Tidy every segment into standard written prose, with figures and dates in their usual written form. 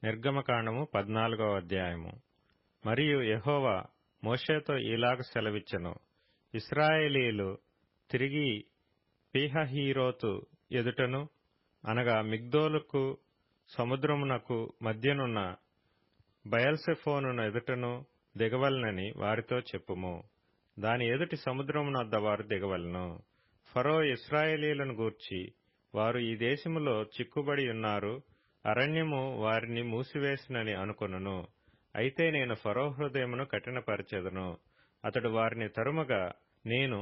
నిర్గమకాండము 14వ అధ్యాయము. మరియు యెహోవా మోషేతో ఇలాగ సెలవిచ్చెను. ఇశ్రాయేలీయులు తిరిగి పీహహీరోతు ఎదుటను, అనగా మిగ్దోలుకు సముద్రమునకు మధ్యనున్న బయల్సెఫోను ఎదుటను దిగవలెనని వారితో చెప్పుము. దాని ఎదుటి సముద్రమునొద్ద వారు దిగవలెను. ఫరో ఇశ్రాయేలీయులను గూర్చి, వారు ఈ దేశములో చిక్కుబడి ఉన్నారు, అరణ్యము వారిని మూసివేసినని అనుకొనును. అయితే నేను ఫరో హృదయమును కఠినపరచెదను. అతడు వారిని తరుమగా నేను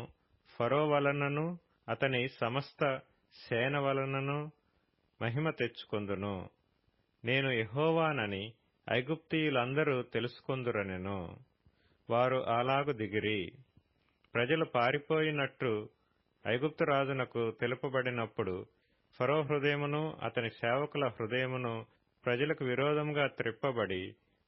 ఫరో వలనను అతని సమస్త సేన వలనను మహిమ తెచ్చుకొందును. నేను యెహోవానని ఐగుప్తీయులందరూ తెలుసుకొందురనెను. వారు అలాగు దిగిరి. ప్రజలు పారిపోయినట్టు ఐగుప్తు రాజునకు తెలుపబడినప్పుడు ఫరో హృదయమును అతని సేవకుల హృదయమును ప్రజలకు విరోధముగా త్రిప్పబడి,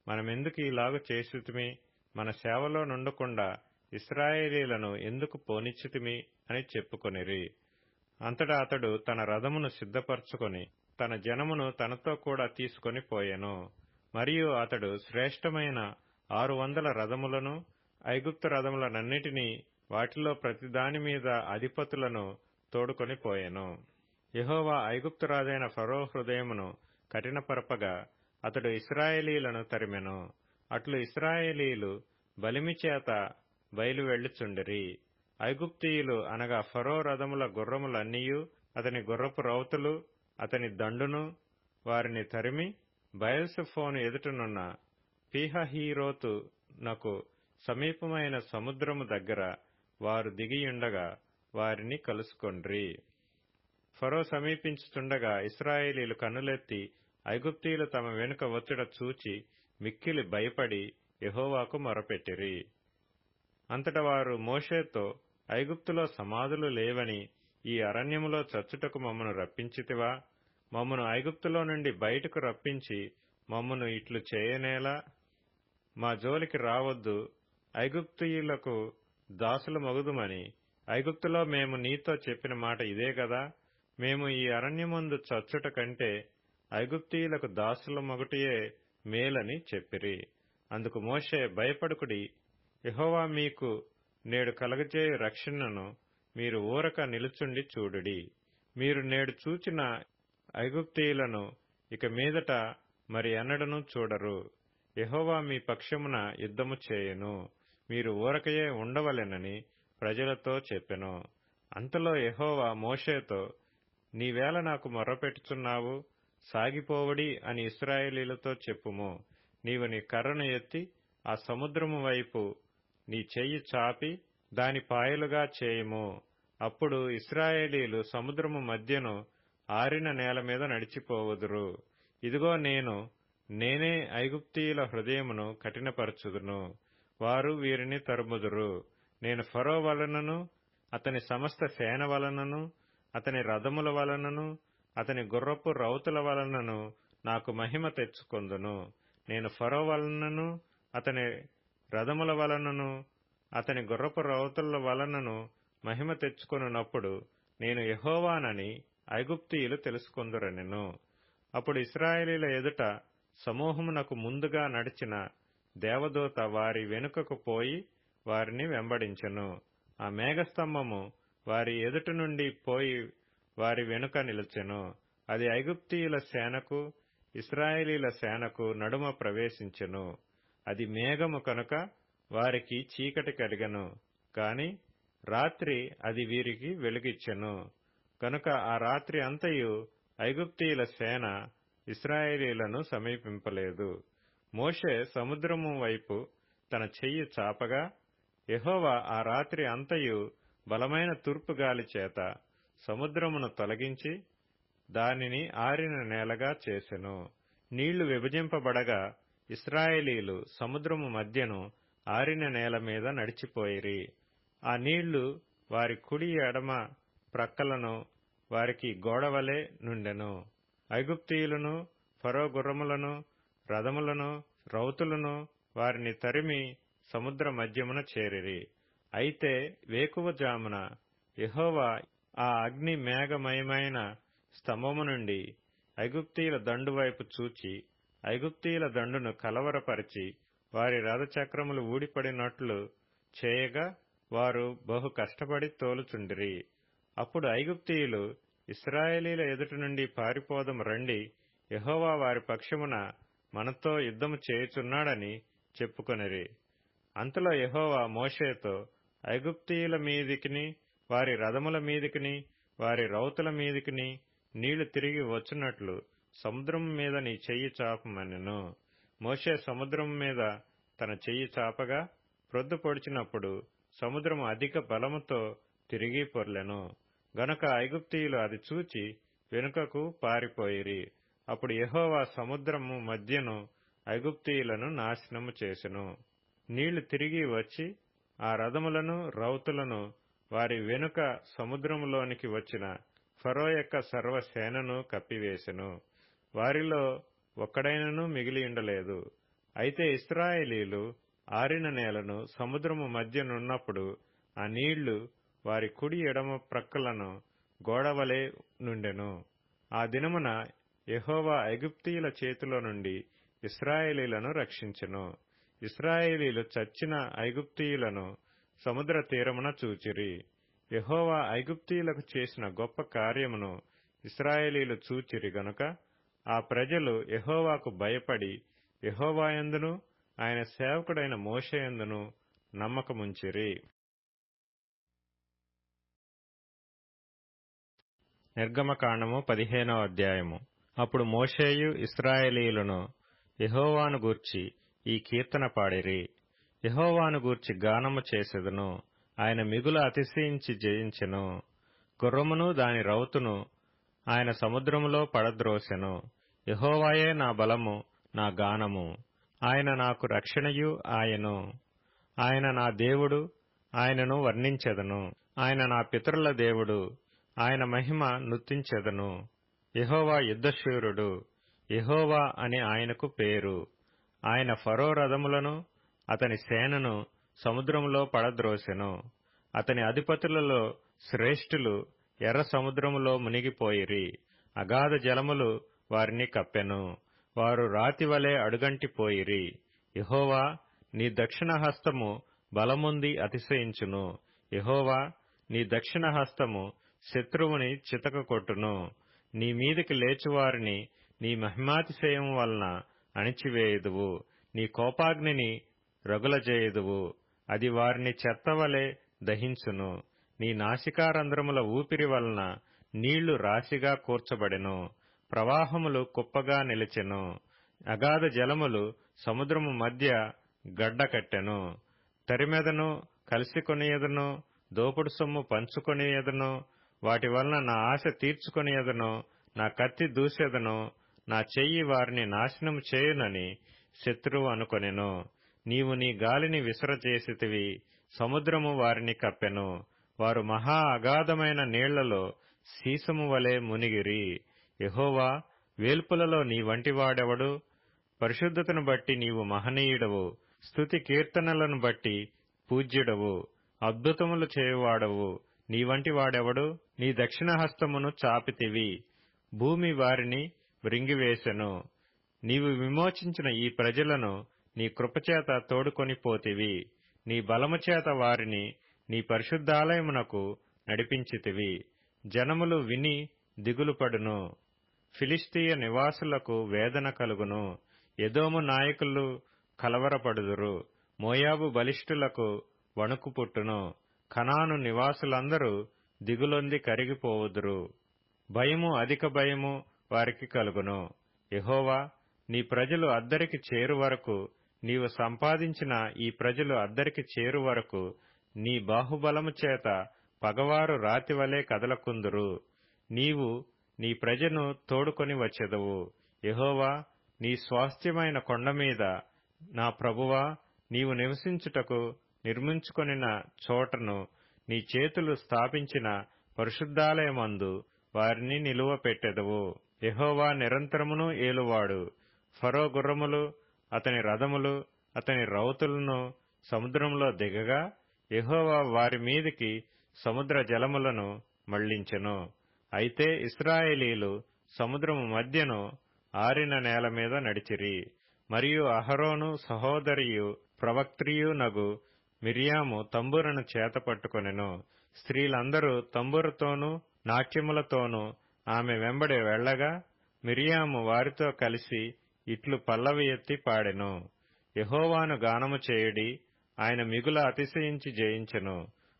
మనమెందుకు ఇలాగు చేసితిమి, మన సేవలో నుండకుండా ఇశ్రాయేలీయులను ఎందుకు పోనిచ్చితిమి అని చెప్పుకొనిరి. అంతటా అతడు తన రథమును సిద్ధపరచుకొని తన జనమును తనతో కూడా తీసుకొని పోయెను. మరియు అతడు శ్రేష్టమైన 600 రథములను, ఐగుప్తు రథములనన్నిటినీ, వాటిలో ప్రతిదాని మీద అధిపతులను తోడుకొని పోయెను. యెహోవా ఐగుప్తు రాజైన ఫరో హృదయమును కఠినపరపగా అతడు ఇశ్రాయేలీయులను తరిమెను. అట్లు ఇశ్రాయేలీయులు బలిమి చేత బయలు వెళ్ళుచుండిరి. ఐగుప్తీయులు అనగా ఫరో రథముల గుర్రములన్నీయు, అతని గుర్రపు రౌతులు, అతని దండును వారిని తరిమి బయల్సెఫోను ఎదుటనున్న పీహహీరోతు నకు సమీపమైన సముద్రము దగ్గర వారు దిగియుండగా వారిని కలుసుకొండ్రి. ఫరో సమీపించుచుండగా ఇశ్రాయేలీయులు కన్నులెత్తి ఐగుప్తీయులు తమ వెనుక వచ్చుట చూచి మిక్కిలి భయపడి యెహోవాకు మొరపెట్టిరి. అంతట వారు మోషేతో, ఐగుప్తులో సమాధులు లేవని ఈ అరణ్యములో చచ్చుటకు మమ్మను రప్పించితివా? మమ్మను ఐగుప్తులో నుండి బయటకు రప్పించి మమ్మను ఇట్లు చేయనేలా? మా జోలికి రావద్దు, ఐగుప్తీయులకు దాసుల మగుదుమని ఐగుప్తులో మేము నీతో చెప్పిన మాట ఇదే గదా? మేము ఈ అరణ్యమందు చచ్చుట కంటే ఐగుప్తీయులకు దాసుల మగుటయే మేలని చెప్పిరి. అందుకు మోషే, భయపడుకుడి, యెహోవా మీకు నేడు కలగజేయు రక్షణను మీరు ఊరక నిలుచుండి చూడుడి. మీరు నేడు చూచిన ఐగుప్తీయులను ఇక మీదట మరి ఎన్నడనూ చూడరు. యెహోవా మీ పక్షమున యుద్ధము చేయును, మీరు ఊరకయే ఉండవలెనని ప్రజలతో చెప్పెను. అంతలో యెహోవా మోషేతో, నీవేళ నాకు మొర్రపెట్టుచున్నావు? సాగిపోవడి అని ఇశ్రాయేలీయులతో చెప్పుము. నీవు నీ కర్రను ఎత్తి ఆ సముద్రము వైపు నీ చెయ్యి చాపి దాని పాయలుగా చేయుము. అప్పుడు ఇశ్రాయేలీయులు సముద్రము మధ్యను ఆరిన నేల మీద నడిచిపోవుదురు. ఇదిగో నేనే ఐగుప్తీయుల హృదయమును కఠినపరచుదును, వారు వీరిని తరుముదురు. నేను ఫరో వలనను అతని సమస్త సేన వలనను అతని రథముల వలనను అతని గుర్రపు రౌతుల వలనను నాకు మహిమ తెచ్చుకొందును. నేను ఫరో వలనను అతని రథముల వలనను అతని గుర్రపు రౌతుల వలనను మహిమ తెచ్చుకొనున్నప్పుడు నేను యెహోవానని ఐగుప్తీయులు తెలుసుకొందురనెను. అప్పుడు ఇశ్రాయేలీయుల ఎదుట సమూహమునకు ముందుగా నడిచిన దేవదూత వారి వెనుకకు పోయి వారిని వెంబడించెను. ఆ మేఘస్తంభము వారి ఎదుట నుండి పోయి వారి వెనుక నిలిచెను. అది ఐగుప్తీయుల సేనకు ఇశ్రాయేలీయుల సేనకు నడుమ ప్రవేశించెను. అది మేఘము కనుక వారికి చీకటి కలిగెను, కాని రాత్రి అది వీరికి వెలుగిచ్చెను. కనుక ఆ రాత్రి అంతయు ఐగుప్తీయుల సేన ఇశ్రాయేలీయులను సమీపింపలేదు. మోషే సముద్రము వైపు తన చెయ్యి చాపగా యెహోవా ఆ రాత్రి అంతయు బలమైన తూర్పు గాలి చేత సముద్రమును తొలగించి దానిని ఆరిన నేలగా చేసెను. నీళ్లు విభజింపబడగా ఇశ్రాయేలీయులు సముద్రము మధ్యను ఆరిన నేల మీద నడిచిపోయిరి. ఆ నీళ్లు వారి కుడి ఎడమ ప్రక్కలను వారికి గోడవలే నుండెను. ఐగుప్తీయులను, ఫరో గుర్రములను, రథములను, రౌతులను వారిని తరిమి సముద్ర మధ్యమున చేరిరి. అయితే వేకువజామున యెహోవా ఆ అగ్ని మేఘమయమైన స్తంభము నుండి ఐగుప్తీయుల దండు వైపు చూచి ఐగుప్తీయుల దండును కలవరపరిచి వారి రథచక్రములు ఊడిపడినట్లు చేయగా వారు బహు కష్టపడి తోలుచుండిరి. అప్పుడు ఐగుప్తీయులు, ఇశ్రాయేలీల ఎదుట నుండి పారిపోదము రండి, యెహోవా వారి పక్షమున మనతో యుద్ధము చేయుచున్నాడని చెప్పుకొనిరి. అంతలో యెహోవా మోషేతో, ఐగుప్తీయుల మీదికిని వారి రథముల మీదికిని వారి రౌతుల మీదికిని నీళ్లు తిరిగి వచ్చునట్లు సముద్రము మీద నీ చెయ్యి చాపమనెను. మోషే సముద్రము మీద తన చెయ్యి చాపగా ప్రొద్దు పొడిచినప్పుడు సముద్రము అధిక బలముతో తిరిగి పొర్లెను. గనుక ఐగుప్తీయులు అది చూచి వెనుకకు పారిపోయిరి. అప్పుడు యెహోవా సముద్రము మధ్యను ఐగుప్తీయులను నాశనము చేసెను. నీళ్లు తిరిగి వచ్చి ఆ రథములను రౌతులను వారి వెనుక సముద్రములోనికి వచ్చిన ఫరో యొక్క సర్వసేనను కప్పివేసెను. వారిలో ఒక్కడైనను మిగిలియుండలేదు. అయితే ఇశ్రాయేలీలు ఆరిన నేలను సముద్రము మధ్యనున్నప్పుడు ఆ నీళ్లు వారి కుడి ఎడమ ప్రక్కలను గోడవలే నుండెను. ఆ దినమున యెహోవా ఐగుప్తీయుల చేతిలో నుండి ఇశ్రాయేలీలను రక్షించెను. ఇశ్రాయేలీలు చచ్చిన ఐగుప్తీయులను సముద్ర తీరమున చూచిరి. యెహోవా ఐగుప్తీయులకు చేసిన గొప్ప కార్యమును ఇశ్రాయేలీలు చూచిరి గనుక ఆ ప్రజలు యెహోవాకు భయపడి యెహోవాయందును ఆయన సేవకుడైన మోషేయందును నమ్మకముంచిరి. నిర్గమకాండము 15వ అధ్యాయము. అప్పుడు మోషేయు ఇశ్రాయేలీయులను యెహోవాను గూర్చి ఈ కీర్తన పాడిరి. యెహోవాను గూర్చి గానము చేసెదను, ఆయన మిగుల అతిశయించి జయించెను. గుర్రమును దాని రౌతును ఆయన సముద్రములో పడద్రోసెను. యెహోవాయే నా బలము, నా గానము, ఆయన నాకు రక్షణయు ఆయను. ఆయన నా దేవుడు, ఆయనను వర్ణించెదను. ఆయన నా పితరుల దేవుడు, ఆయన మహిమ నుతించెదను. యెహోవా యుద్ధశూరుడు, యెహోవా అని ఆయనకు పేరు. ఆయన ఫరో రథములను అతని సేనను సముద్రములో పడద్రోసెను. అతని అధిపతులలో శ్రేష్ఠులు ఎర్ర సముద్రములో మునిగిపోయిరి. అగాధ జలములు వారిని కప్పెను. వారు రాతివలే అడుగంటిపోయిరి. యెహోవా, నీ దక్షిణ హస్తము బలముంది అతిశయించును. యెహోవా, నీ దక్షిణ హస్తము శత్రువుని చితక కొట్టును. నీ మీదికి లేచువారిని నీ మహిమాతిశయం వలన అణిచివేయుదువు. నీ కోపాగ్నిని రగులజేయుదువు, అది వారిని చెత్తవలే దహించును. నీ నాసికారంధ్రముల ఊపిరి వలన నీళ్లు రాశిగా కూర్చబడెను, ప్రవాహములు కుప్పగా నిలిచెను. అగాధ జలములు సముద్రము మధ్య గడ్డకట్టెను. తరిమెదను, కలిసికొనియదను, దోపుడు సొమ్ము పంచుకొనియదను, వాటి వలన నా ఆశ తీర్చుకొనియదను, నా కత్తి దూసెదను, నా చెయ్యి వారిని నాశనము చేయునని శత్రువు అనుకొనెను. నీవు నీ గాలిని విసరజేసితివి, సముద్రము వారిని కప్పెను. వారు మహా అగాధమైన నీళ్లలో సీసము వలె మునిగిరి. యెహోవా, వేల్పులలో నీ వంటివాడెవడు? పరిశుద్ధతను బట్టి నీవు మహనీయుడవు. స్తుతి కీర్తనలను బట్టి పూజ్యుడవు. అద్భుతములు చేయువాడవు. నీ వంటి వాడెవడు? నీ దక్షిణ హస్తమును చాపితివి, భూమి వారిని మృంగివేసెను. నీవు విమోచించిన ఈ ప్రజలను నీ కృపచేత తోడుకొని పోతివి. నీ బలముచేత వారిని నీ పరిశుద్ధాలయమునకు నడిపించితివి. జనములు విని దిగులుపడును. ఫిలిష్తీయ నివాసులకు వేదన కలుగును. ఎదోము నాయకులు కలవరపడుదురు. మోయాబు బలిష్ఠులకు వణుకు పుట్టును. కనాను నివాసులందరూ దిగులొంది కరిగిపోవుదురు. భయము, అధిక భయము వారికి కలుగును. యెహోవా, నీ ప్రజలు అద్దరికి చేరు వరకు, నీవు సంపాదించిన ఈ ప్రజలు అద్దరికి చేరు వరకు నీ బాహుబలము చేత పగవారు రాతివలే కదలకుందురు. నీవు నీ ప్రజను తోడుకొని వచ్చెదవు. యెహోవా, నీ స్వాస్థ్యమైన కొండమీద నా ప్రభువా, నీవు నివసించుటకు నిర్మించుకొనిన చోటను నీ చేతులు స్థాపించిన పరిశుద్ధాలయమందు వారిని నిలువ పెట్టెదవు. యెహోవా నిరంతరమును ఏలువాడు. ఫరో గుర్రములు, అతని రథములు, అతని రౌతులను సముద్రంలో దిగగా యెహోవా వారి మీదికి సముద్ర జలములను మళ్లించెను. అయితే ఇశ్రాయేలీలు సముద్రము మధ్యను ఆరిన నేల మీద నడిచిరి. మరియు అహరోను సహోదరియు ప్రవక్త్రియు నగు మిర్యాము తంబురను చేత పట్టుకొనెను. స్త్రీలందరూ తంబురతోనూ నాట్యములతోనూ ఆమె వెంబడి వెళ్లగా మిర్యాము వారితో కలిసి ఇట్లు పల్లవి ఎత్తి పాడెను. యెహోవాను గానము చేయుడి, ఆయన మిగుల అతిశయించి జయించెను.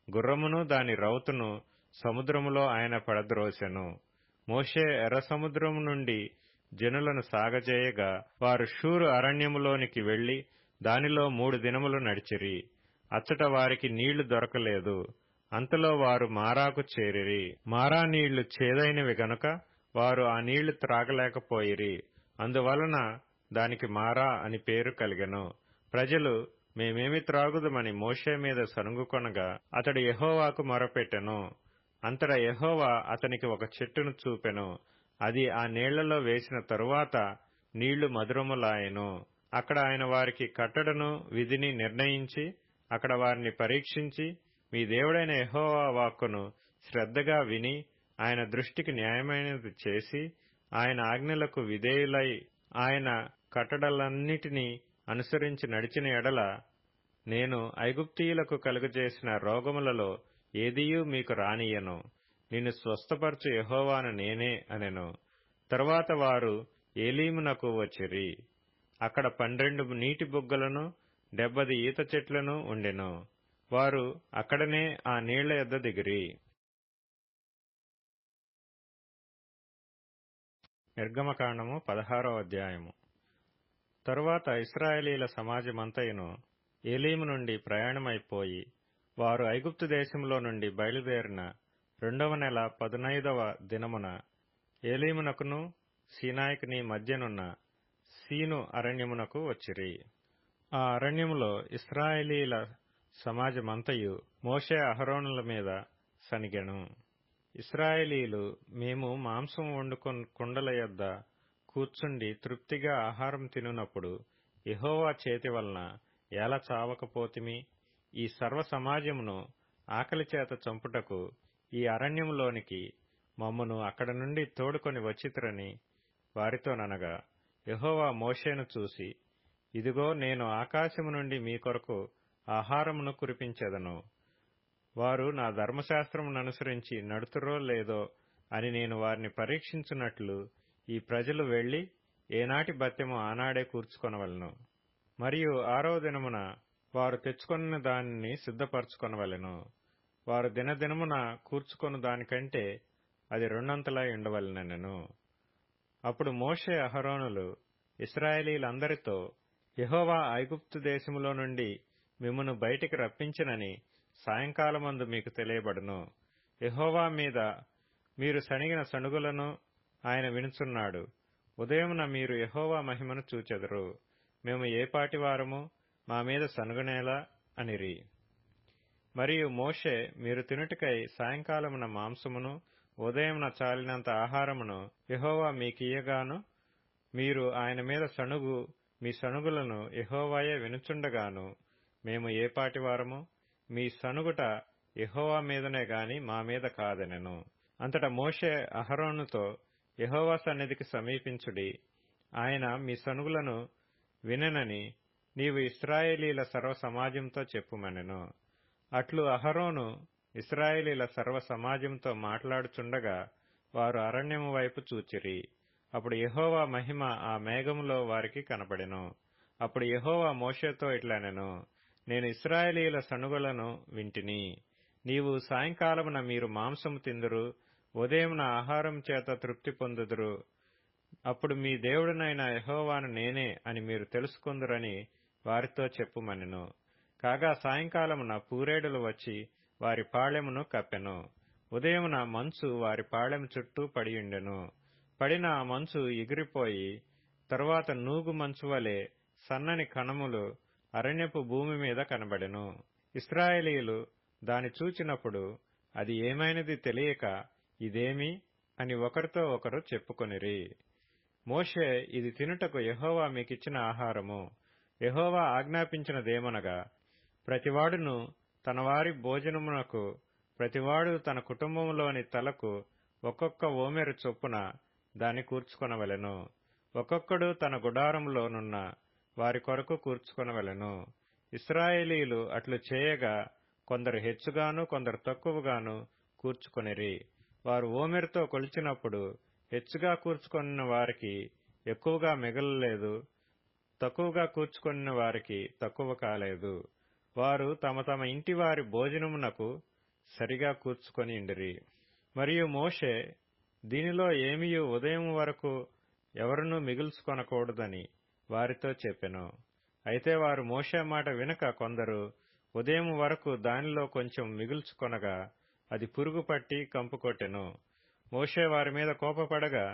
గుర్రమును దాని రౌతును సముద్రములో ఆయన పడద్రోసెను. మోషే ఎర్ర సముద్రము నుండి జనులను సాగజేయగా వారు షూరు అరణ్యములోనికి వెళ్లి దానిలో 3 దినములు నడిచిరి. అచ్చట వారికి నీళ్లు దొరకలేదు. అంతలో వారు మారాకు చేరిరి. మారా నీళ్లు చేదైనవి గనుక వారు ఆ నీళ్లు త్రాగలేకపోయిరి. అందువలన దానికి మారా అని పేరు కలిగెను. ప్రజలు, మేమేమి త్రాగుదమని మోషే మీద సనుగుకొనగా అతడు యెహోవాకు మొరపెట్టెను. అంతటా యెహోవా అతనికి ఒక చెట్టును చూపెను. అది ఆ నీళ్లలో వేసిన తరువాత నీళ్లు మధురములాయెను. అక్కడ ఆయన వారికి కట్టడను విధిని నిర్ణయించి అక్కడ వారిని పరీక్షించి, మీ దేవుడైన యెహోవా వాక్కును శ్రద్ధగా విని ఆయన దృష్టికి న్యాయమైనది చేసి ఆయన ఆజ్ఞలకు విధేయులై ఆయన కట్టడలన్నిటినీ అనుసరించి నడిచిన ఎడల నేను ఐగుప్తీయులకు కలుగజేసిన రోగములలో ఏదియూ మీకు రానియ్యను. నిన్ను స్వస్థపరచు యెహోవాను నేనే అనెను. తరువాత వారు ఏలీమునకు వచ్చిరి. అక్కడ 12 నీటి బుగ్గలను 70 ఈత చెట్లను ఉండెను. వారు అక్కడనే ఆ నీళ్ల యొద్ద దిగిరి. నిర్గమకాండము 16వ అధ్యాయము. తరువాత ఇశ్రాయేలీల సమాజమంతయును ఏలీము నుండి ప్రయాణమైపోయి వారు ఐగుప్తు దేశంలో నుండి బయలుదేరిన 2వ నెల 15వ దినమున ఏలీమునకును సీనాయికుని మధ్యనున్న సీను అరణ్యమునకు వచ్చిరి. ఆ అరణ్యములో ఇశ్రాయేలీల సమాజమంతయు మోషే అహరోనుల మీద సనిగెను. ఇశ్రాయేలీలు, మేము మాంసం వండుకొను కుండల యొద్ద కూర్చుండి తృప్తిగా ఆహారం తినునప్పుడు యెహోవా చేతి వలన ఎలా చావకపోతిమి? ఈ సర్వ సమాజమును ఆకలిచేత చంపుటకు ఈ అరణ్యములోనికి మమ్మును అక్కడ నుండి తోడుకొని వచ్చితిరని వారితోననగా, యెహోవా మోషేను చూసి, ఇదిగో, నేను ఆకాశము నుండి మీ కొరకు ఆహారమును కురిపించెదను. వారు నా ధర్మశాస్త్రముననుసరించి నడుతురో లేదో అని నేను వారిని పరీక్షించున్నట్లు ఈ ప్రజలు వెళ్లి ఏనాటి భత్యము ఆనాడే కూర్చుకొనవలెను. మరియు 6వ దినమున వారు తెచ్చుకొనిన దానిని సిద్ధపరచుకొనవలెను. వారు దినదినమున కూర్చుకొను దానికంటే అది 2 ఉండవలెనెను. అప్పుడు మోషే అహరోనులు ఇశ్రాయేలీలందరితో, యెహోవా ఐగుప్తు దేశములో నుండి మిమ్మును బయటికి రప్పించినని సాయంకాలమందు మీకు తెలియబడును. యెహోవా మీద మీరు సణిగిన సణుగులను ఆయన వినుచున్నాడు. ఉదయమున మీరు యెహోవా మహిమను చూచెదరు. మేము ఏపాటి వారము, మా మీద సనుగునేలా అనిరి. మరియు మోషే, మీరు తినుటకై సాయంకాలమున మాంసమును ఉదయమున చాలినంత ఆహారమును యెహోవా మీకియ్యగాను మీరు ఆయన మీద సణుగు మీ సణుగులను యెహోవాయే వినుచుండగాను మేము ఏపాటి వారము, మీ సనుగుట యెహోవా మీదనే గాని మా మీద కాదనెను. అంతటా మోషే అహరోనుతో, యెహోవా సన్నిధికి సమీపించుడి, ఆయన మీ సనుగులను వినెనని నీవు ఇశ్రాయేలీల సర్వ సమాజంతో చెప్పుమనెను. అట్లు అహరోను ఇశ్రాయేలీల సర్వ సమాజంతో మాట్లాడుచుండగా వారు అరణ్యము వైపు చూచిరి. అప్పుడు యెహోవా మహిమ ఆ మేఘములో వారికి కనపడెను. అప్పుడు యెహోవా మోషేతో ఇట్లనెను, నేను ఇశ్రాయేలీల సణుగులను వింటిని. నీవు సాయంకాలమున మీరు మాంసము తిందురు, ఉదయమున ఆహారం చేత తృప్తి పొందుదురు. అప్పుడు మీ దేవుడనైన యెహోవాను నేనే అని మీరు తెలుసుకొందురని వారితో చెప్పుమనెను. కాగా సాయంకాలమున పూరేడులు వచ్చి వారి పాళెమును కప్పెను. ఉదయమున మంచు వారి పాళెము చుట్టూ పడియుండెను. పడిన ఆ మంచు ఎగిరిపోయి తరువాత నూగు మంచు వలె సన్నని కణములు అరణ్యపు భూమి మీద కనబడెను. ఇశ్రాయేలీయులు దాని చూచినప్పుడు అది ఏమైనది తెలియక, ఇదేమి అని ఒకరితో ఒకరు చెప్పుకొనిరి. మోషే, ఇది తినుటకు యెహోవా మీకిచ్చిన ఆహారము. యెహోవా ఆజ్ఞాపించినదేమనగా, ప్రతివాడును తన వారి భోజనమునకు ప్రతివాడు తన కుటుంబములోని తలకు ఒక్కొక్క ఓమెరు చొప్పున దాన్ని కూర్చుకొనవలెను. ఒక్కొక్కడు తన గుడారములోనున్న వారి కొరకు కూర్చుకొనవలెను. ఇశ్రాయేలీయులు అట్లు చేయగా కొందరు హెచ్చుగాను కొందరు తక్కువగాను కూర్చుకొనిరి. వారు ఓమెరుతో కొలిచినప్పుడు హెచ్చుగా కూర్చుకొనిన వారికి ఎక్కువగా మిగలలేదు, తక్కువగా కూర్చుకొనిన వారికి తక్కువ కాలేదు. వారు తమ తమ ఇంటి వారి భోజనమునకు సరిగా కూర్చుకొని ఉండిరి. మరియు మోషే దీనిలో ఏమియు ఉదయం వరకు ఎవరునూ మిగుల్చుకొనకూడదని వారితో చెప్పెను. అయితే వారు మోషే మాట వినక కొందరు ఉదయం వరకు దానిలో కొంచెం మిగుల్చుకొనగా అది పురుగు పట్టి కంపు కొట్టెను. మోషే వారి మీద కోపపడగా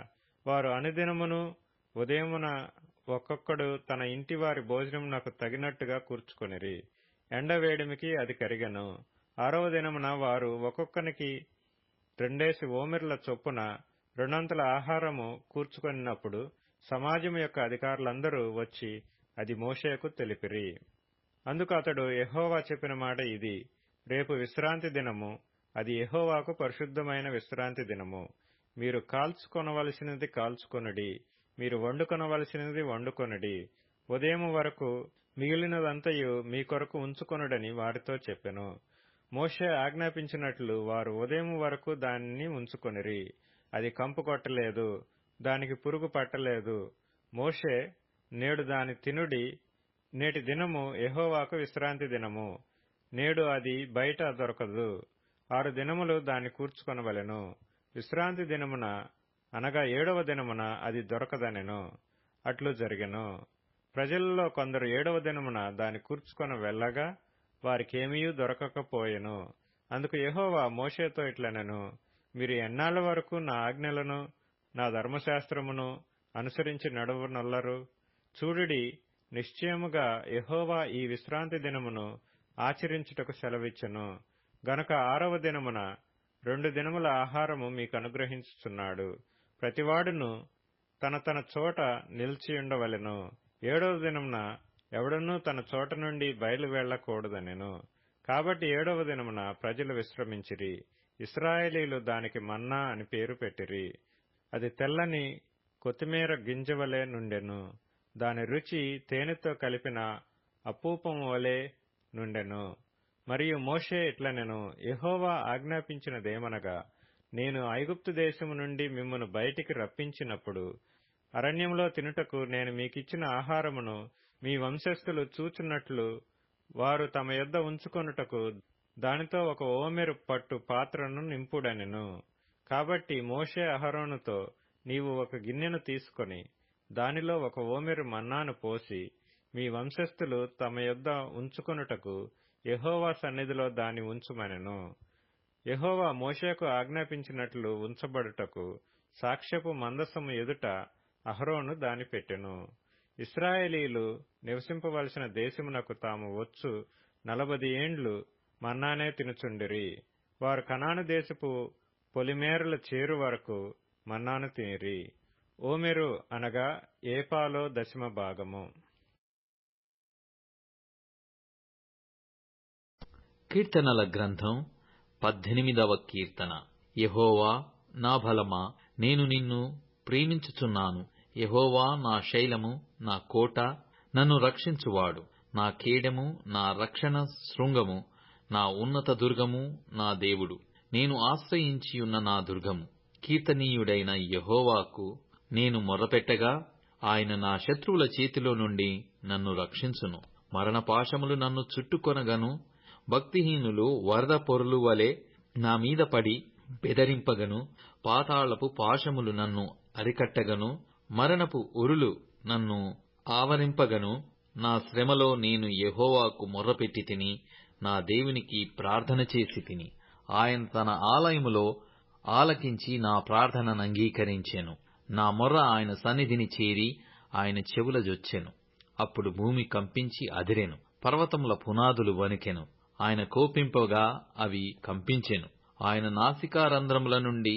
వారు అనుదినమును ఉదయమున ఒక్కొక్కడు తన ఇంటి వారి భోజనమునకు తగినట్టుగా కూర్చుకొనిరి. ఎండవేడిమికి అది కరిగెను. 6వ దినమున వారు ఒక్కొక్కనికి 2 ఓమెర్ల చొప్పున 2 ఆహారము కూర్చుకొనినప్పుడు సమాజం యొక్క అధికారులందరూ వచ్చి అది మోషేకు తెలిపిరి. అందుకు అతడు, యెహోవా చెప్పిన మాట ఇది, రేపు విశ్రాంతి దినము, అది యెహోవాకు పరిశుద్ధమైన విశ్రాంతి దినము. మీరు కాల్చుకొనవలసినది కాల్చుకొనుడి, మీరు వండుకొనవలసినది వండుకొనుడి. ఉదయం వరకు మిగిలినదంతయు మీ కొరకు ఉంచుకొనుడని వారితో చెప్పెను. మోషే ఆజ్ఞాపించినట్లు వారు ఉదయం వరకు దానిని ఉంచుకొనిరి. అది కంపు కొట్టలేదు, దానికి పురుగు పట్టలేదు. మోషే, నేడు దాని తినుడి, నేటి దినము యెహోవాకు విశ్రాంతి దినము, నేడు అది బయట దొరకదు. 6 దినములు దాన్ని కూర్చుకొనవలెను. విశ్రాంతి దినమున అనగా 7వ దినమున అది దొరకదనెను. అట్లు జరిగెను. ప్రజలలో కొందరు 7వ దినమున దాని కూర్చుకొని వెళ్ళగా వారికేమీయూ దొరకకపోయెను. అందుకు యెహోవా మోషేతో ఇట్లనెను, మీరు ఎన్నాళ్ల వరకు నా ఆజ్ఞలను నా ధర్మశాస్త్రమును అనుసరించి నడువనొల్లరు? చూడుడి, నిశ్చయముగా యెహోవా ఈ విశ్రాంతి దినమును ఆచరించుటకు సెలవిచ్చెను గనుక 6వ దినమున 2 దినముల ఆహారము మీకు అనుగ్రహించుచున్నాడు. ప్రతివాడును తన తన చోట నిలిచియుండవలెను. 7వ దినమున ఎవడనూ తన చోట నుండి బయలు వెళ్లకూడదనెను. కాబట్టి 7వ దినమున ప్రజలు విశ్రమించిరి. ఇశ్రాయేలీయులు దానికి మన్నా అని పేరు పెట్టిరి. అది తెల్లని కొత్తిమీర గింజవలె నుండెను. దాని రుచి తేనెతో కలిపిన అపూపము వలె నుండెను. మరియు మోషే ఇట్లనెను, యెహోవా ఆజ్ఞాపించినదేమనగా, నేను ఐగుప్తు దేశము నుండి మిమ్మును బయటికి రప్పించినప్పుడు అరణ్యంలో తినుటకు నేను మీకిచ్చిన ఆహారమును మీ వంశస్థులు చూచున్నట్లు వారు తమ యొద్ద ఉంచుకొనుటకు దానితో 1 ఓమెరు పట్టు పాత్రను నింపుడనెను. కాబట్టి మోషే అహరోనుతో, నీవు 1 గిన్నెను తీసుకొని దానిలో 1 ఓమెరు మన్నాను పోసి మీ వంశస్థులు తమ యొద్ద ఉంచుకొనుటకు యెహోవా సన్నిధిలో దాన్ని ఉంచుమనెను. యెహోవా మోషేకు ఆజ్ఞాపించినట్లు ఉంచబడుటకు సాక్ష్యపు మందసము ఎదుట అహరోను దాని పెట్టెను. ఇశ్రాయేలీయులు నివసింపవలసిన దేశమునకు తాము వచ్చు 40 ఏండ్లు మన్నానే తినుచుండిరి. వారు కనాను దేశపు పొలిమేరల చేరు వరకు మన్నాను తినిరి. ఓమెరు అనగా ఏపాలో 10వ భాగము. కీర్తనల గ్రంథం 18వ కీర్తన. యెహోవా నా బలమా, నేను నిన్ను ప్రేమించుచున్నాను. యెహోవా నా శైలము, నా కోట, నన్ను రక్షించువాడు, నా కేడెము, నా రక్షణ శృంగము, నా ఉన్నత దుర్గము, నా దేవుడు, నేను ఆశ్రయించియున్న నా దుర్గము. కీర్తనీయుడైన యెహోవాకు నేను మొర్రపెట్టగా ఆయన నా శత్రువుల చేతిలో నుండి నన్ను రక్షించును. మరణపాశములు నన్ను చుట్టుకొనగను, భక్తిహీనులు వరద పొరలు వలె నా మీద పడి బెదరింపగను. పాతాళపు పాశములు నన్ను అరికట్టగను, మరణపు ఉరులు నన్ను ఆవరింపగను. నా శ్రమలో నేను యెహోవాకు మొర్రపెట్టి తిని, నా దేవునికి ప్రార్థన చేసి తిని. ఆయన తన ఆలయములో ఆలకించి నా ప్రార్థనను అంగీకరించెను. నా మొర్ర ఆయన సన్నిధిని చేరి ఆయన చెవుల జొచ్చెను. అప్పుడు భూమి కంపించి అదిరెను, పర్వతముల పునాదులు వణికెను. ఆయన కోపింపగా అవి కంపించెను. ఆయన నాసికారంధ్రముల నుండి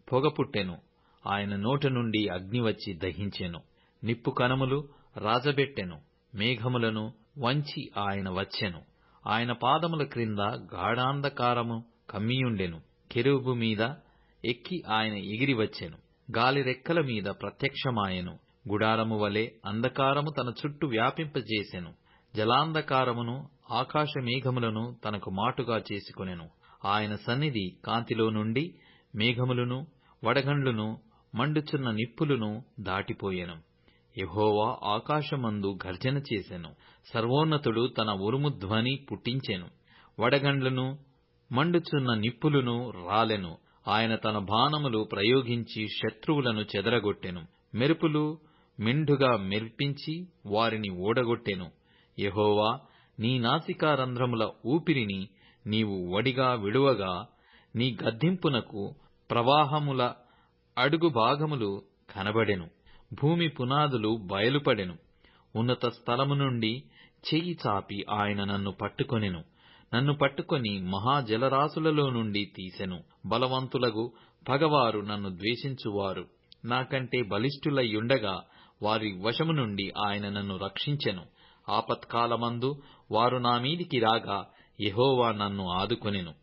పొగ పుట్టెను. ఆయన నోట నుండి అగ్ని వచ్చి దహించెను. నిప్పు కణములు రాజబెట్టెను. మేఘములను వంచి ఆయన వచ్చెను. ఆయన పాదముల క్రింద గాఢాంధకారము కమ్మియుండెను. కెరూబు మీద ఎక్కి ఆయన ఎగిరి వచ్చెను. గాలి రెక్కల మీద ప్రత్యక్షమాయెను. గుడారము వలె అంధకారము తన చుట్టూ వ్యాపింపజేసెను. జలాంధకారమును ఆకాశమేఘములను తనకు మాటుగా చేసుకొనెను. ఆయన సన్నిధి కాంతిలో నుండి మేఘములను వడగండ్లును మండుచున్న నిప్పులను దాటిపోయెను. యెహోవా ఆకాశమందు గర్జన చేసెను. సర్వోన్నతుడు తన ఉరుము ధ్వని పుట్టించెను. వడగండ్లను మండుచున్న నిప్పులను రాలెను. ఆయన తన బాణములు ప్రయోగించి శత్రువులను చెదరగొట్టెను. మెరుపులు మెండుగా మెరిపించి వారిని ఓడగొట్టెను. యెహోవా, నీ నాసికారంధ్రముల ఊపిరిని నీవు వడిగా విడువగా, నీ గద్దింపునకు ప్రవాహముల అడుగు భాగములు కనబడెను. భూమి పునాదులు బయలుపడెను. ఉన్నత స్థలము నుండి చెయ్యి చాపి ఆయన నన్ను పట్టుకొనెను. నన్ను పట్టుకొని మహాజలరాశులలో నుండి తీసెను. బలవంతులగు పగవారు నన్ను ద్వేషించువారు నాకంటే బలిష్ఠులయ్యుండగా వారి వశము నుండి ఆయన నన్ను రక్షించెను. ఆపత్కాలమందు వారు నా మీదికి రాగా యెహోవా నన్ను ఆదుకొనెను.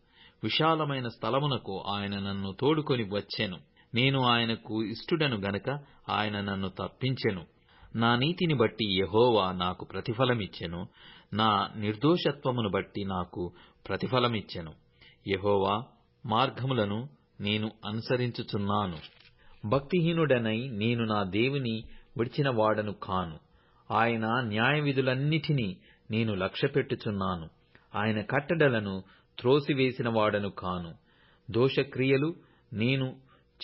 విశాలమైన స్థలమునకు ఆయన నన్ను తోడుకొని వచ్చెను. నేను ఆయనకు ఇష్టుడను గనక ఆయన నన్ను తప్పించెను. నా నీతిని బట్టి యెహోవా నాకు ప్రతిఫలమిచ్చెను. నా నిర్దోషత్వమును బట్టి నాకు ప్రతిఫలమిచ్చెను. యెహోవా మార్గములను నేను అనుసరించుచున్నాను. భక్తిహీనుడనై నేను నా దేవుని విడిచిన వాడను కాను. ఆయన న్యాయవిధులన్నిటినీ నేను లక్ష్యపెట్టుచున్నాను. ఆయన కట్టడలను త్రోసివేసిన వాడను కాను. దోషక్రియలు నేను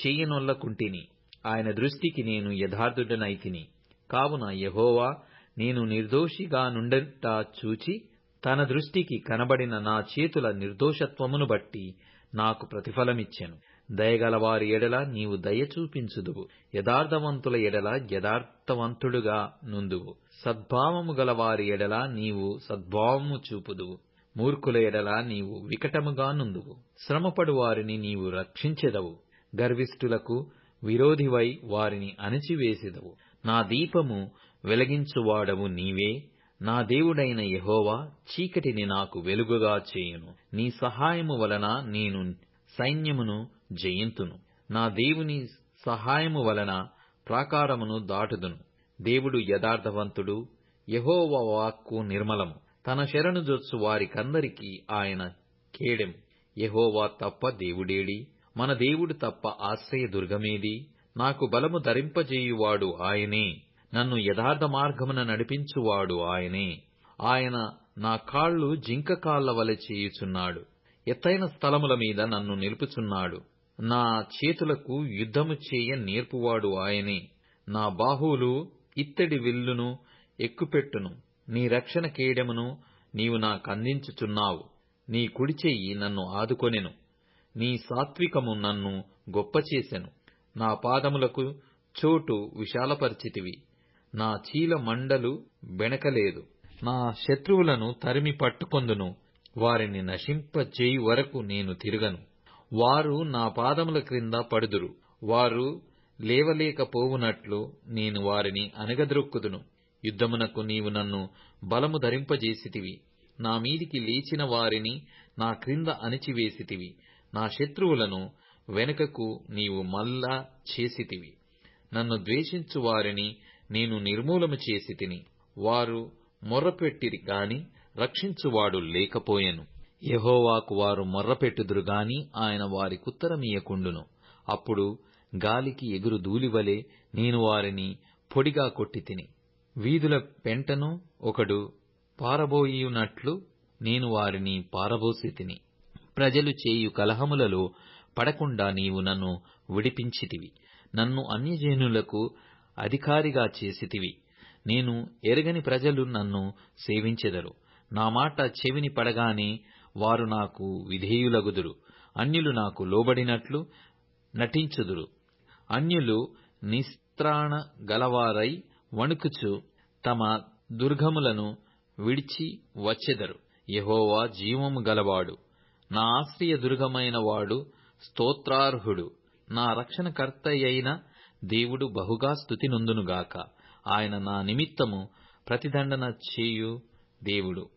చెయ్యనొల్లకుంటిని. ఆయన దృష్టికి నేను యథార్థుడనైతిని. కావున యెహోవా నేను నిర్దోషిగా నుండుట చూచి తన దృష్టికి కనబడిన నా చేతుల నిర్దోషత్వమును బట్టి నాకు ప్రతిఫలమిచ్చెను. దయగలవారి ఎడల నీవు దయ చూపించుదువు. యథార్థవంతుల ఎడల యథార్థవంతుడుగా నుందువు. సద్భావము గలవారి ఎడల నీవు సద్భావము చూపుదువు. మూర్ఖుల ఎడల నీవు వికటముగా నుందువు. శ్రమపడు వారిని నీవు రక్షించెదవు. గర్విష్ఠులకు విరోధివై వారిని అణిచివేసెదవు. నా దీపము వెలిగించువాడవు నీవే. నా దేవుడైన యెహోవా చీకటిని నాకు వెలుగుగా చేయును. నీ సహాయము వలన నేను సైన్యమును జయింతును. నా దేవుని సహాయము వలన ప్రాకారమును దాటుదును. దేవుడు యథార్థవంతుడు. యెహోవా వాక్కు నిర్మలము. తన శరణు జొచ్చు వారికందరికీ ఆయన కేడెం. యెహోవా తప్ప దేవుడేడి? మన దేవుడు తప్ప ఆశ్రయదుర్గమేది? నాకు బలము ధరింపజేయువాడు ఆయనే. నన్ను యథార్థ మార్గమున నడిపించువాడు ఆయనే. ఆయన నా కాళ్ళు జింక కాళ్ల వలె చేయుచున్నాడు. ఎత్తైన స్థలముల మీద నన్ను నిలుపుచున్నాడు. నా చేతులకు యుద్ధము చేయ నేర్పువాడు ఆయనే. నా బాహువులు ఇత్తడి విల్లును ఎక్కుపెట్టును. నీ రక్షణ కేడెమును నీవు నాకందించుచున్నావు. నీ కుడిచెయ్యి నన్ను ఆదుకొనెను. నీ సాత్వికము నన్ను గొప్పచేసెను. నా పాదములకు చోటు విశాలపరిచితివి. నా చీల మండలు బెణకలేదు. నా శత్రువులను తరిమి పట్టుకొందును. వారిని నశింపజేయు వరకు నేను తిరగను. వారు నా పాదముల క్రింద పడుదురు. వారు లేవలేకపోవునట్లు నేను వారిని అణగద్రొక్కుదును. యుద్ధమునకు నీవు నన్ను బలము ధరింపజేసితివి. నా మీదికి లేచిన వారిని నా క్రింద అణిచివేసితివి. నా శత్రువులను వెనుకకు నీవు మల్ల చేసితివి. నన్ను ద్వేషించు వారిని నేను నిర్మూలము చేసితిని. వారు మొర్రపెట్టిరి గాని రక్షించువాడు లేకపోయెను. యెహోవాకు వారు మొర్రపెట్టుదురు గాని ఆయన వారికుత్తరమియ్యకుండును. అప్పుడు గాలికి ఎగురు ధూళివలె నేను వారిని పొడిగా కొట్టితిని. వీధుల పెంటను ఒకడు పారబోయునట్లు నేను వారిని పారబోసితిని. ప్రజలు చేయు కలహములలో పడకుండా నీవు నన్ను విడిపించితివి. నన్ను అన్యజనులకు అధికారిగా చేసితివి. నేను ఎరగని ప్రజలు నన్ను సేవించెదరు. నా మాట చెవిని పడగానే వారు నాకు విధేయులగుదురు. అన్యులు నాకు లోబడినట్లు నటించుదురు. అన్యులు నిస్త్రాణ గలవారై వణుకుచు తమ దుర్గములను విడిచి వచ్చెదరు. యెహోవా జీవము గలవాడు. నా ఆశ్రయ దుర్గమైన వాడు స్తోత్రార్హుడు. నా రక్షణకర్తయైన దేవుడు బహుగా స్తుతి నొందునుగాక. ఆయన నా నిమిత్తము ప్రతిదండన చేయు దేవుడు.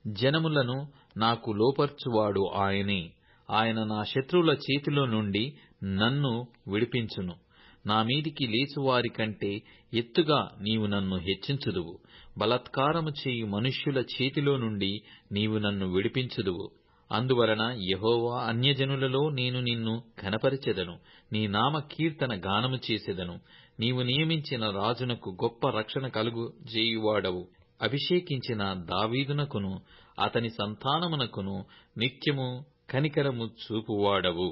జనములను నాకు లోపర్చువాడు ఆయనే. ఆయన నా శత్రువుల చేతిలో నుండి నన్ను విడిపించును. నా మీదికి లేచువారి కంటే ఎత్తుగా నీవు నన్ను హెచ్చించుదువు. బలాత్కారము చేయు మనుష్యుల చేతిలో నుండి నీవు నన్ను విడిపించుదువు. అందువలన యెహోవా, అన్యజనులలో నేను నిన్ను ఘనపరచెదను. నీ నామ కీర్తన గానము చేసెదను. నీవు నియమించిన రాజునకు గొప్ప రక్షణ కలుగుజేయువాడవు. అభిషేకించిన దావీదునకును అతని సంతానమునకును నిత్యము కనికరము చూపువాడవు.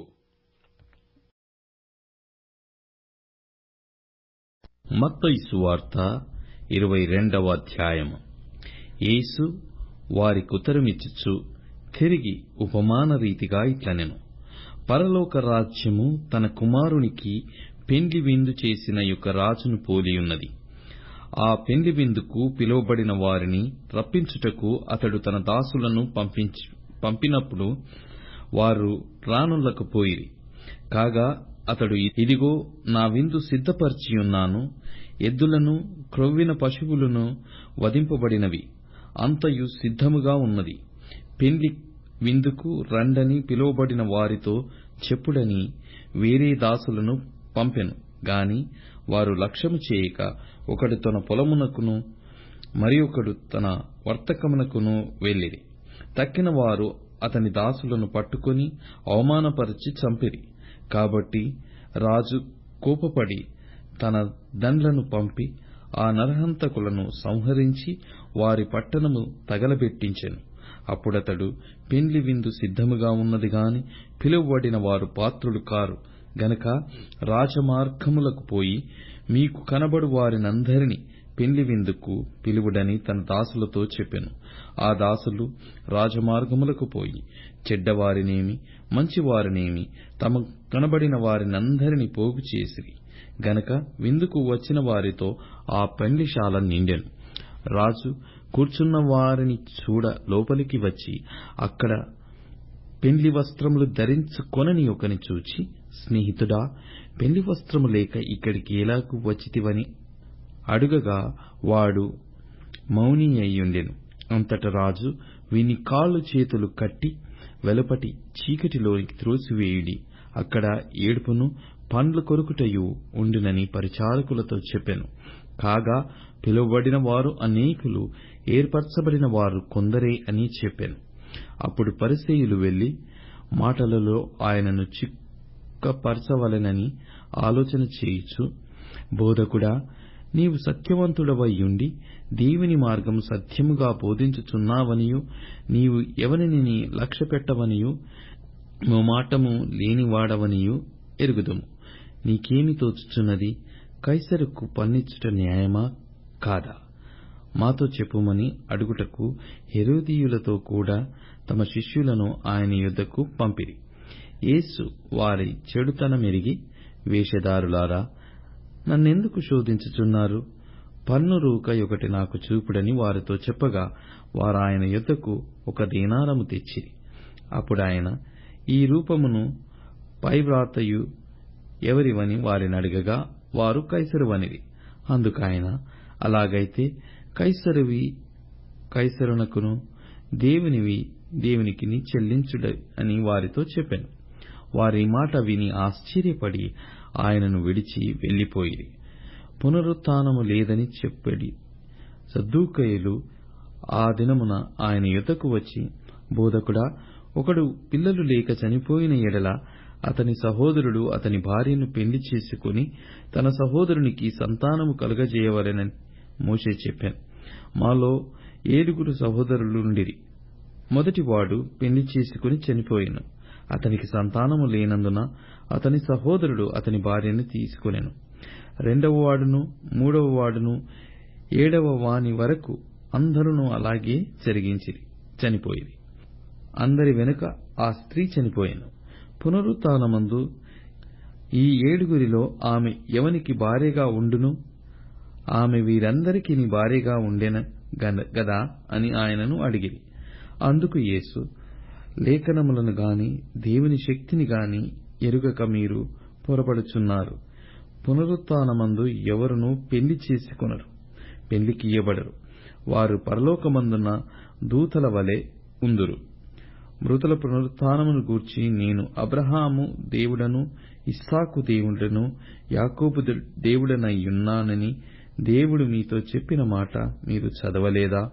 మత్తయి సువార్త 22వ అధ్యాయము. యేసు వారికుత్తరమిచ్చుచు తిరిగి ఉపమాన రీతిగా ఇట్లనెను. పరలోక రాజ్యము తన కుమారునికి పెండ్లి విందు చేసిన యొక్క రాజును పోలియున్నది. ఆ పెండ్లి విందుకు పిలువబడిన వారిని రప్పించుటకు అతడు తన దాసులను పంపినప్పుడు వారు రానుల్లకపోయిరి. కాగా అతడు, ఇదిగో నా విందు సిద్ధపరచియున్నాను, ఎద్దులను క్రొవ్విన పశువులను వధింపబడినవి, అంతయు సిద్ధముగా ఉన్నది. పెండ్లి విందుకు రండని పిలువబడిన వారితో చెప్పుడని వేరే దాసులను పంపెను గాని వారు లక్ష్యము చేయక, ఒకడు తన పొలమునకును మరి ఒకడు తన వర్తకమునకును వెళ్ళిరి. తక్కిన వారు అతని దాసులను పట్టుకొని అవమానపరిచి చంపిరి. కాబట్టి రాజు కోపపడి తన దండ్లను పంపి ఆ నరహంతకులను సంహరించి వారి పట్టణము తగలబెట్టించెను. అప్పుడతడు, పెండ్లి విందు సిద్ధముగా ఉన్నది గాని పిలువబడిన వారు పాత్రులు కారు గనక రాజమార్గములకు పోయి మీకు కనబడు వారినందరినీ పెండ్లి విందుకు పిలువుడని తన దాసులతో చెప్పెను. ఆ దాసులు రాజమార్గములకు పోయి చెడ్డవారినేమి మంచివారినేమి తమ కనబడిన వారినందరినీ పోగు చేసిరి. గనక విందుకు వచ్చిన వారితో ఆ పెండ్లిశాల నిండెను. రాజు కూర్చున్న వారిని చూడ లోపలికి వచ్చి అక్కడ పెండ్లి వస్త్రములు ధరించుకొనని ఒకని చూచి, స్నేహితుడా, పెండ్లి వస్త్రము లేక ఇక్కడికి ఎలాగు వచ్చితివని అడుగగా వాడు మౌని అయ్యుండెను. అంతట రాజు, వీని కాళ్ళు చేతులు కట్టి వెలుపటి చీకటిలోనికి త్రోసివేయుడి, అక్కడ ఏడుపును పండ్లు కొరుకుటయు ఉండునని పరిచారకులతో చెప్పెను. కాగా పిలువబడిన వారు అనేకులు, ఏర్పరచబడిన వారు కొందరే అని చెప్పెను. అప్పుడు పరిసయ్యులు వెళ్లి మాటలలో ఆయనను చిక్కపరచవలెనని ఆలోచన చేయుచు, బోధకుడా, నీవు సత్యవంతుడవైయుండి దేవుని మార్గము సత్యముగా బోధించుచున్నావనియు, నీవు ఎవరిని లక్ష్యపెట్టవనియు, మొమాటము లేనివాడవనియు ఎరుగుదుము. నీకేమి తోచుచున్నది? కైసరుకు పన్నిచ్చుట న్యాయమా కాదా? మాతో చెప్పుమని అడుగుటకు హెరోదీయులతో కూడా తమ శిష్యులను ఆయన యొద్దకు పంపిరి. యేసు వారి చెడుతనమెరిగి, వేషధారులారా, నన్నెందుకు శోధించుచున్నారు? పన్ను రూక ఒకటి నాకు చూపుడని వారితో చెప్పగా, వారాయన యొద్దకు 1 దీనారము తెచ్చిరి. అప్పుడాయన, ఈ రూపమును పైవ్రాతయు ఎవరివని వారినడగగా, వారు కైసరువనిరి. అందుకాయన, అలాగైతే కైసరువి కైసరునకును, దేవునివి దేవునికిని చెల్లించుడ అని వారితో చెప్పెను. వారి మాట విని ఆశ్చర్యపడి ఆయనను విడిచి వెళ్లిపోయిరి. పునరుత్థానము లేదని చెప్పడి సద్దూకయులు ఆ దినమున ఆయన యొద్దకు వచ్చి, బోధకుడా, ఒకడు పిల్లలు లేక చనిపోయిన ఎడల అతని సహోదరుడు అతని భార్యను పెళ్లి చేసుకుని తన సహోదరునికి సంతానము కలుగజేయవలెనని మోషే చెప్పాను. మాలో 7 సహోదరులుండిరి. మొదటివాడు పెళ్లి చేసుకుని చనిపోయెను. అతనికి సంతానము లేనందున అతని సహోదరుడు అతని భార్యను తీసుకొనెను. 2వ వాడును 3వ వాడును 7వ వాని వరకు అందరూ అలాగే చనిపోయిరి. అందరి వెనుక ఆ స్త్రీ చనిపోయెను. పునరుత్థానమందు ఈ 7 ఆమె ఎవనికి భార్యగా ఉండును? ఆమె వీరందరికీ భార్యగా ఉండెన గదా అని ఆయనను అడిగిరి. అందుకు యేసు, లేఖనములను గాని దేవుని శక్తిని గాని ఎరుగక మీరు పొరపడుచున్నారు. పునరుత్థానమందు ఎవరునూ పెళ్లి చేసుకొనరు, పెళ్లికి ఇయ్యబడరు. వారు పరలోకమందున్న దూతల వలె ఉందురు. మృతుల పునరుత్థానమును గూర్చి నేను అబ్రహాము దేవుడను ఇస్సాకు దేవుడను యాకోబు దేవుడనయ్యున్నానని దేవుడు మీతో చెప్పిన మాట మీరు చదవలేదా?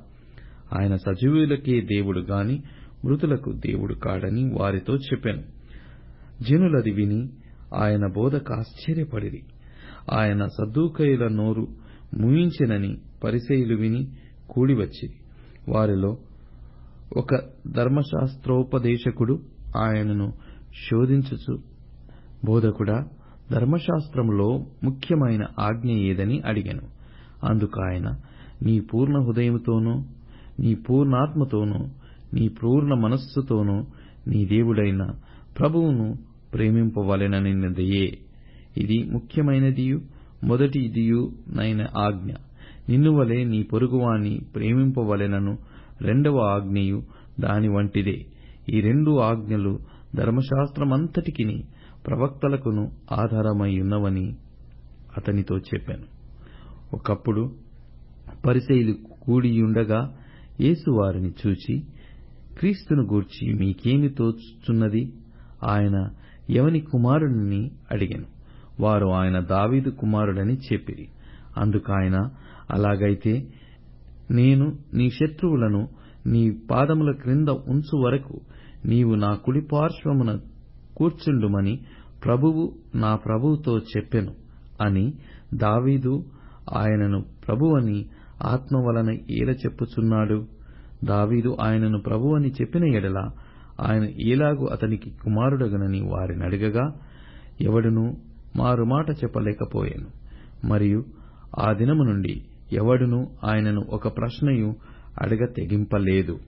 ఆయన సజీవులకే దేవుడు గాని మృతులకు దేవుడు కాడని వారితో చెప్పెను. జనులది విని ఆయన బోధకు ఆశ్చర్యపడిరి. ఆయన సద్దూకయుల నోరు మూయించెనని పరిసయ్యులు విని కూడివచ్చిరి. వారిలో ఒక ధర్మశాస్త్రోపదేశకుడు ఆయనను శోధించుచు, బోధకుడా, ధర్మశాస్త్రములో ముఖ్యమైన ఆజ్ఞ ఏదని అడిగెను. అందుకాయన, నీ పూర్ణ హృదయముతోనూ, నీ పూర్ణాత్మతోనూ, నీ పూర్ణ మనస్సుతోనూ నీ దేవుడైన ప్రభువును ప్రేమింపవలెననిన్నదియే. ఇది ముఖ్యమైనదియు మొదటిదియు నైన ఆజ్ఞ. నిన్ను వలె నీ పొరుగువాని ప్రేమింపవలెనను రెండవ ఆజ్ఞయు దాని వంటిదే. ఈ రెండు ఆజ్ఞలు ధర్మశాస్త్రమంతటికిని ప్రవక్తలకును ఆధారమైయున్నవని అతనితో చెప్పాను. ఒకప్పుడు పరిసయ్యులు కూడియుండగా యేసు వారిని చూచి, క్రీస్తును గూర్చి మీకేమి తోచుచున్నది? ఆయన ఎవని కుమారుడని అడిగెను. వారు ఆయన దావీదు కుమారుడని చెప్పిరి. అందుకాయన, అలాగైతే నేను నీ శత్రువులను నీ పాదముల క్రింద ఉంచు వరకు నీవు నా కుడి పార్శ్వమున కూర్చుండుమని ప్రభువు నా ప్రభువుతో చెప్పెను అని దావీదు ఆయనను ప్రభువని ఆత్మ వలన ఏల చెప్పుచున్నాడు? దావీదు ఆయనను ప్రభువని చెప్పిన ఎడల ఆయన ఏలాగు అతనికి కుమారుడగనని వారినడగగా ఎవడునూ మారుమాట చెప్పలేకపోయాను. మరియు ఆ దినము నుండి ఎవడునూ ఆయనను ఒక ప్రశ్నయు అడగ తెగింపలేదు.